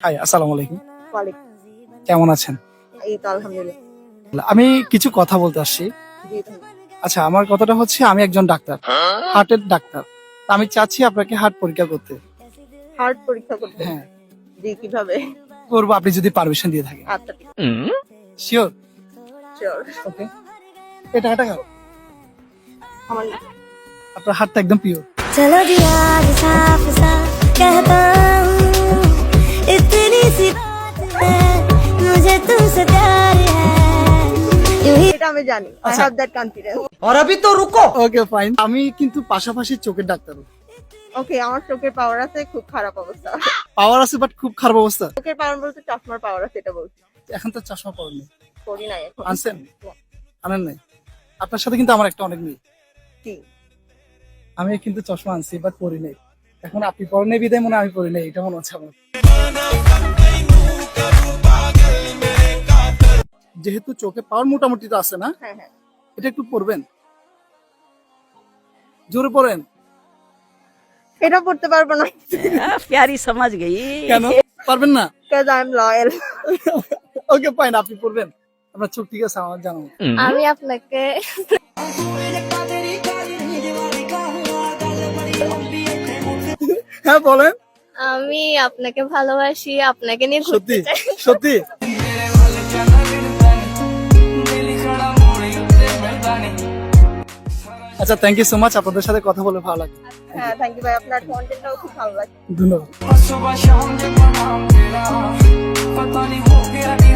High, আসসালামু আলাইকুম। ওয়ালাইকুম। কেমন আছেন? এই তো আলহামদুলিল্লাহ। আমি কিছু কথা বলতে আসছি। জি ধন্যবাদ। আচ্ছা, আমার কথাটা হচ্ছে আমি একজন ডাক্তার, হার্টের ডাক্তার। তা আমি চাচ্ছি আপনাকে হার্ট পরীক্ষা করতে। হার্ট পরীক্ষা করতে? হ্যাঁ, জি কিভাবে? করবো আপনি যদি পারমিশন দিয়ে থাকেন। আচ্ছা ঠিক আছে। শিওর? শিওর। ওকে। এই টাকাটা খাও। আমার আপনার হাতটা একদম পিওর। चलो दिया ये साफ साफ कहता हूँ इतनी सी बात है मुझे तुमसे प्यार है यूं ही এটা আমি জানি। I আচ্ছা। have that confidence. और अभी तो रुको। Okay fine. আমি কিন্তু পাশাপাশি চোখের ডাক্তার। ওকে, আমার চোখের পাওয়ার আছে, খুব খারাপ অবস্থা। পাওয়ার আছে বাট খুব খারাপ অবস্থা। চোখের পাওয়ার বলতে চশমার পাওয়ার আছে এটা বলছি। এখন তো চশমা পড়েনি। করি নাই এখন। আনছেন? আনেন নাই? আপনার সাথে কিন্তু আমার একটা অনেক মিল। কি? আমি কিন্তু চশমা আনছি বাট পরি নাই। এখন আপনি পরেন নাই বিদায় মনে হয় আমি পরি নাই, এটা মনে হচ্ছে আমার। যেহেতু চোখে পাওয়ার মোটামুটি তো আছে না, হ্যাঁ হ্যাঁ। এটা একটু পড়বেন, জোরে পড়েন। এটা পড়তে পারবো না। प्यारी समझ गई। কেন পারবেন না? Because I am loyal. Okay fine, আপনি পড়বেন। আপনার চোখ ঠিক আছে আমার জানা মতো। আমি আপনাকে হ্যাঁ বলেন। আমি আপনাকে ভালোবাসি, আপনাকে নিয়ে সত্যি ঘুরতে চাই। সত্যি? আচ্ছা, থ্যাংক ইউ সো মাচ। আপনাদের সাথে কথা বলে ভালো লাগে। হ্যাঁ থ্যাংক ইউ ভাই, আপনার কন্টেন্টটাও খুব ভালো লাগে। ধন্যবাদ। सुबह शाम जब नाम तेरा पता नहीं हो गया कि